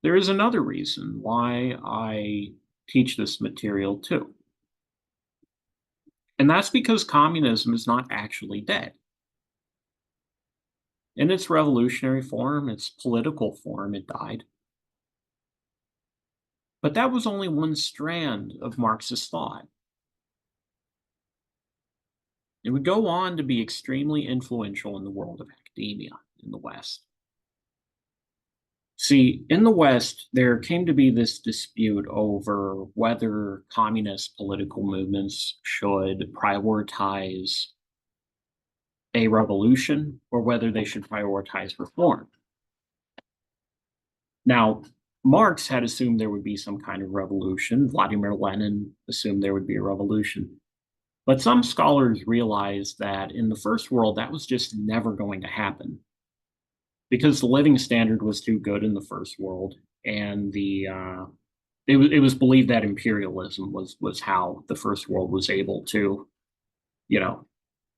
There is another reason why I teach this material too. And that's because communism is not actually dead. In its revolutionary form, its political form, it died. But that was only one strand of Marxist thought. It would go on to be extremely influential in the world of academia in the West. See, in the West, there came to be this dispute over whether communist political movements should prioritize a revolution or whether they should prioritize reform. Now, Marx had assumed there would be some kind of revolution. Vladimir Lenin assumed there would be a revolution. But some scholars realized that in the first world, that was just never going to happen because the living standard was too good in the first world, and it was believed that imperialism was how the first world was able to, you know,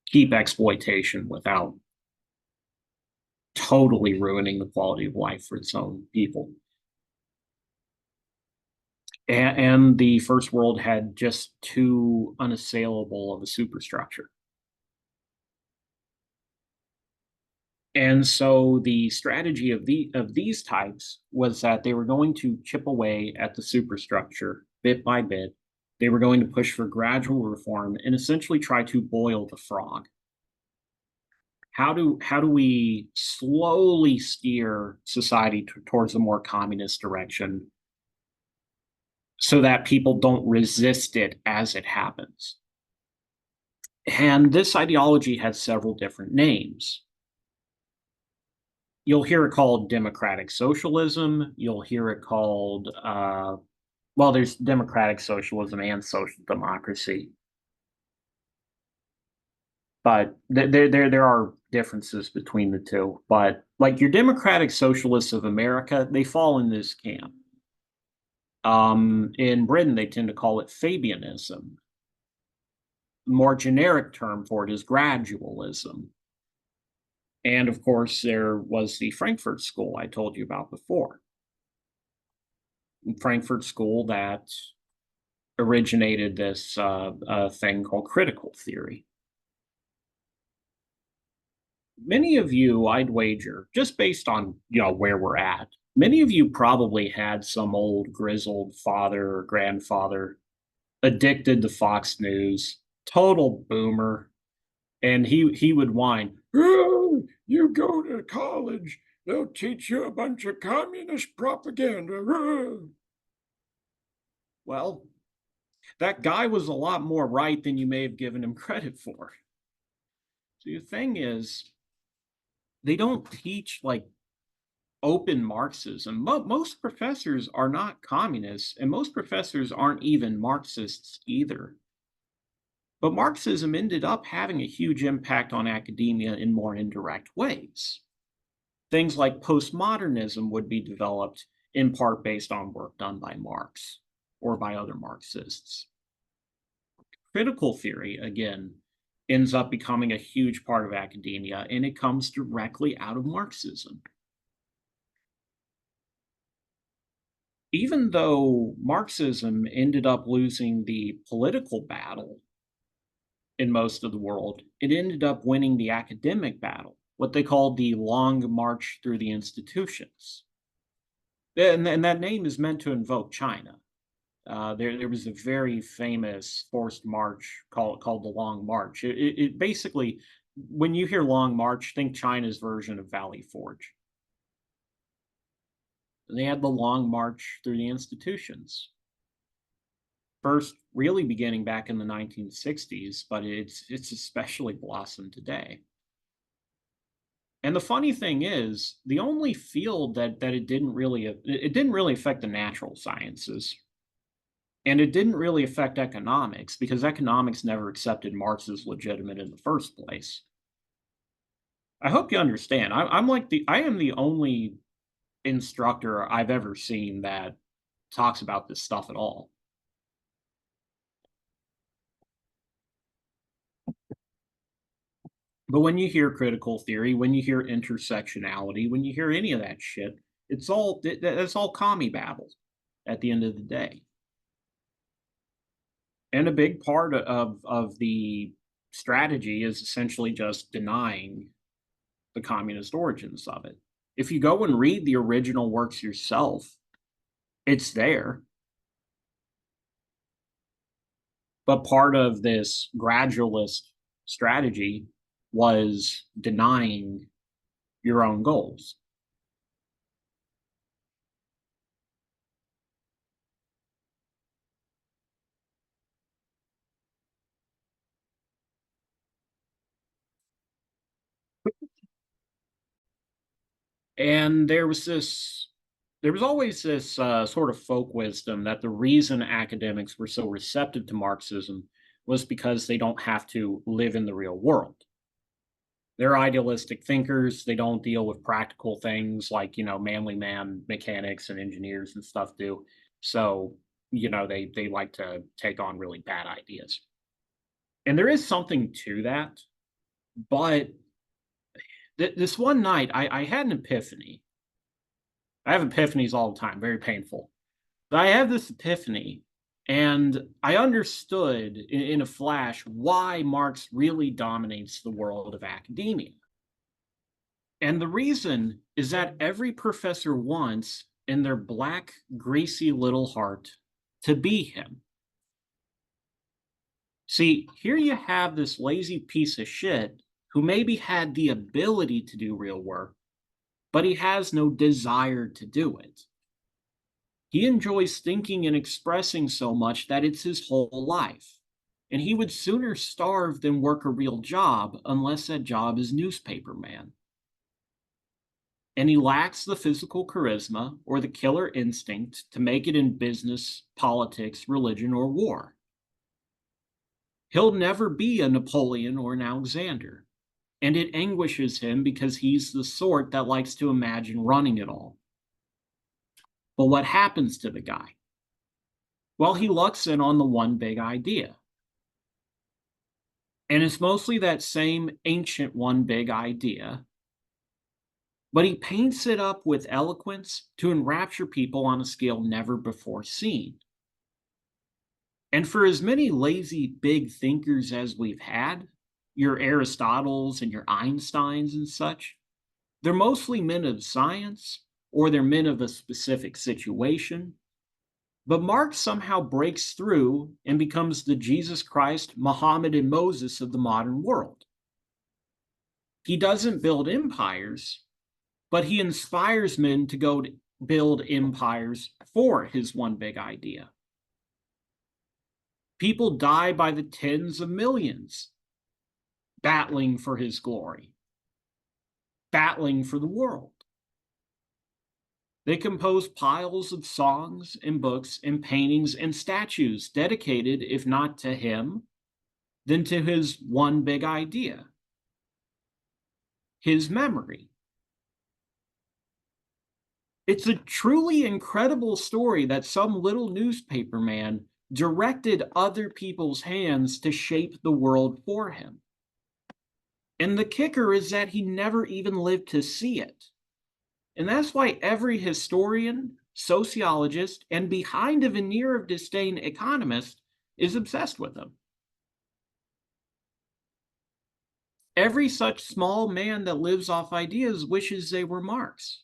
keep exploitation without totally ruining the quality of life for its own people. And the first world had just too unassailable of a superstructure. And so the strategy of these types was that they were going to chip away at the superstructure bit by bit. They were going to push for gradual reform and essentially try to boil the frog. How do we slowly steer society towards a more communist direction so that people don't resist it as it happens? And this ideology has several different names. You'll hear it called democratic socialism. You'll hear it called, well, there's democratic socialism and social democracy, but there are differences between the two. But like your democratic socialists of America, they fall in this camp. In Britain, they tend to call it Fabianism. The more generic term for it is gradualism. And of course, there was the Frankfurt School I told you about before. Frankfurt School that originated this thing called critical theory. Many of you, I'd wager, just based on where we're at, many of you probably had some old grizzled father or grandfather addicted to Fox News, total boomer, and he would whine, "Oh, you go to college, they'll teach you a bunch of communist propaganda." Oh. Well, that guy was a lot more right than you may have given him credit for. So the thing is, they don't teach like open Marxism. Most professors are not communists, and most professors aren't even Marxists either. But Marxism ended up having a huge impact on academia in more indirect ways. Things like postmodernism would be developed in part based on work done by Marx or by other Marxists. Critical theory, again, ends up becoming a huge part of academia, and it comes directly out of Marxism. Even though Marxism ended up losing the political battle in most of the world, it ended up winning the academic battle, what they called the Long March through the institutions. And that name is meant to invoke China. There was a very famous forced march called the Long March. It basically, when you hear Long March, think China's version of Valley Forge. They had the Long March through the institutions. First, really beginning back in the 1960s, but it's especially blossomed today. And the funny thing is, the only field that it didn't really affect the natural sciences. And it didn't really affect economics because economics never accepted Marx as legitimate in the first place. I hope you understand. I am the only instructor I've ever seen that talks about this stuff at all. But when you hear critical theory, when you hear intersectionality, when you hear any of that shit, That's all commie babble at the end of the day. And a big part of the strategy is essentially just denying the communist origins of it. If you go and read the original works yourself, it's there. But part of this gradualist strategy was denying your own goals. And there was always this sort of folk wisdom that the reason academics were so receptive to Marxism was because they don't have to live in the real world. They're idealistic thinkers. They don't deal with practical things like, manly man mechanics and engineers and stuff do. So, they like to take on really bad ideas. And there is something to that. But this one night, I had an epiphany. I have epiphanies all the time, very painful. But I have this epiphany, and I understood in a flash why Marx really dominates the world of academia. And the reason is that every professor wants, in their black, greasy little heart, to be him. See, here you have this lazy piece of shit who maybe had the ability to do real work, but he has no desire to do it. He enjoys thinking and expressing so much that it's his whole life. And he would sooner starve than work a real job unless that job is newspaper man. And he lacks the physical charisma or the killer instinct to make it in business, politics, religion, or war. He'll never be a Napoleon or an Alexander, and it anguishes him because he's the sort that likes to imagine running it all. But what happens to the guy? Well, he lucks in on the one big idea. And it's mostly that same ancient one big idea, but he paints it up with eloquence to enrapture people on a scale never before seen. And for as many lazy big thinkers as we've had, your Aristotles and your Einsteins and such, they're mostly men of science or they're men of a specific situation. But Marx somehow breaks through and becomes the Jesus Christ, Muhammad, and Moses of the modern world. He doesn't build empires, but he inspires men to go to build empires for his one big idea. People die by the tens of millions battling for his glory, battling for the world. They compose piles of songs and books and paintings and statues dedicated, if not to him, then to his one big idea, his memory. It's a truly incredible story that some little newspaper man directed other people's hands to shape the world for him. And the kicker is that he never even lived to see it. And that's why every historian, sociologist, and behind a veneer of disdain economist is obsessed with him. Every such small man that lives off ideas wishes they were Marx.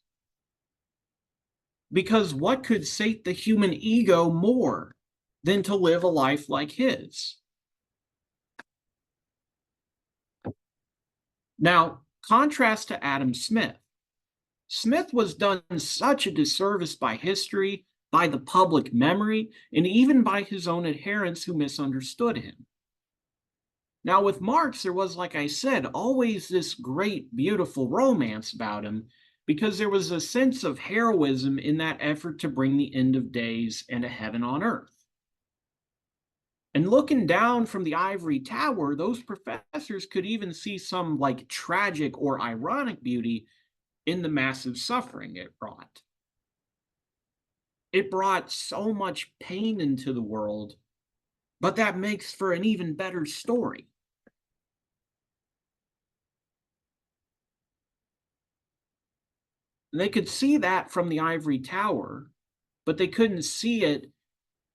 Because what could sate the human ego more than to live a life like his? Now, contrast to Adam Smith. Smith was done such a disservice by history, by the public memory, and even by his own adherents who misunderstood him. Now, with Marx, there was, like I said, always this great, beautiful romance about him because there was a sense of heroism in that effort to bring the end of days and a heaven on earth. And looking down from the ivory tower, those professors could even see some like tragic or ironic beauty in the massive suffering it brought. It brought so much pain into the world, but that makes for an even better story. And they could see that from the ivory tower, but they couldn't see it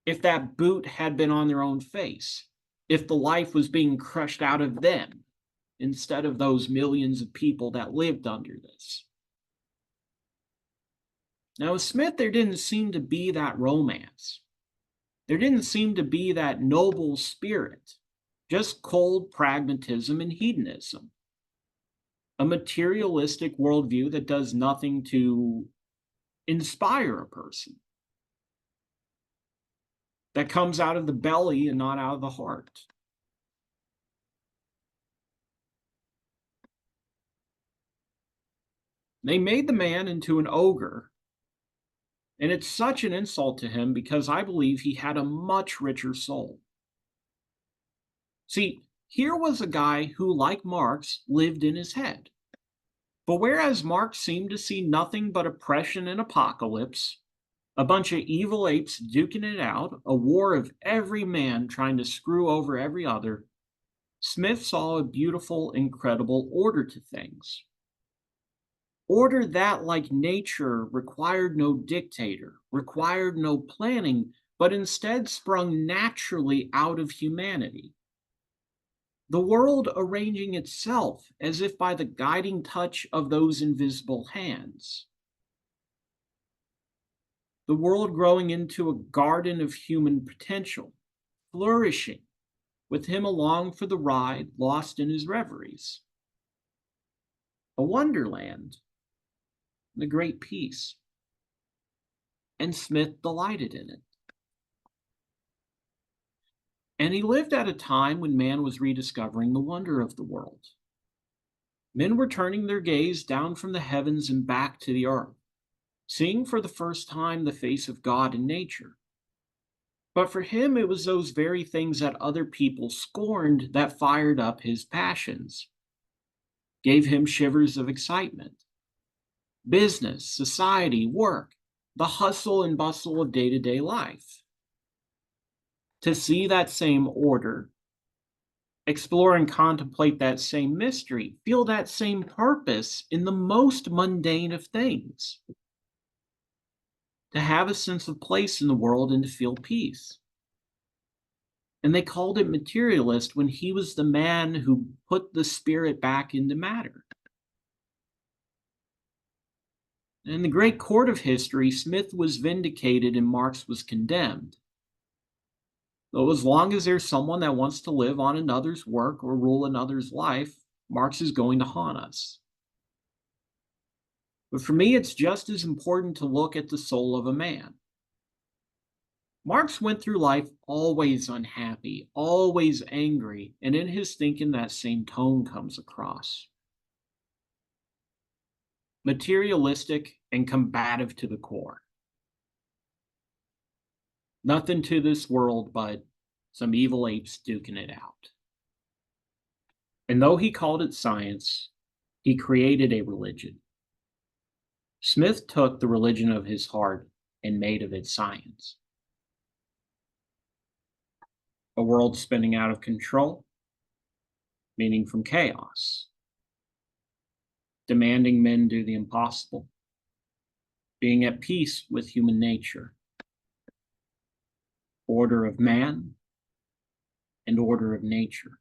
if that boot had been on their own face, if the life was being crushed out of them instead of those millions of people that lived under this. Now, with Smith, there didn't seem to be that romance. There didn't seem to be that noble spirit, just cold pragmatism and hedonism. A materialistic worldview that does nothing to inspire a person, that comes out of the belly and not out of the heart. They made the man into an ogre, and it's such an insult to him because I believe he had a much richer soul. See, here was a guy who, like Marx, lived in his head. But whereas Marx seemed to see nothing but oppression and apocalypse, a bunch of evil apes duking it out, a war of every man trying to screw over every other, Smith saw a beautiful, incredible order to things. Order that, like nature, required no dictator, required no planning, but instead sprung naturally out of humanity. The world arranging itself as if by the guiding touch of those invisible hands. The world growing into a garden of human potential, flourishing, with him along for the ride, lost in his reveries. A wonderland, the great peace. And Smith delighted in it. And he lived at a time when man was rediscovering the wonder of the world. Men were turning their gaze down from the heavens and back to the earth, seeing for the first time the face of God in nature. But for him, it was those very things that other people scorned that fired up his passions, gave him shivers of excitement. Business, society, work, the hustle and bustle of day-to-day life. To see that same order, explore and contemplate that same mystery, feel that same purpose in the most mundane of things. To have a sense of place in the world and to feel peace. And they called it materialist when he was the man who put the spirit back into matter. In the great court of history, Smith was vindicated and Marx was condemned. Though as long as there's someone that wants to live on another's work or rule another's life, Marx is going to haunt us. But for me, it's just as important to look at the soul of a man. Marx went through life always unhappy, always angry, and in his thinking that same tone comes across. Materialistic and combative to the core. Nothing to this world but some evil apes duking it out. And though he called it science, he created a religion. Smith took the religion of his heart and made of it science. A world spinning out of control, meaning from chaos. Demanding men do the impossible. Being at peace with human nature. Order of man and order of nature.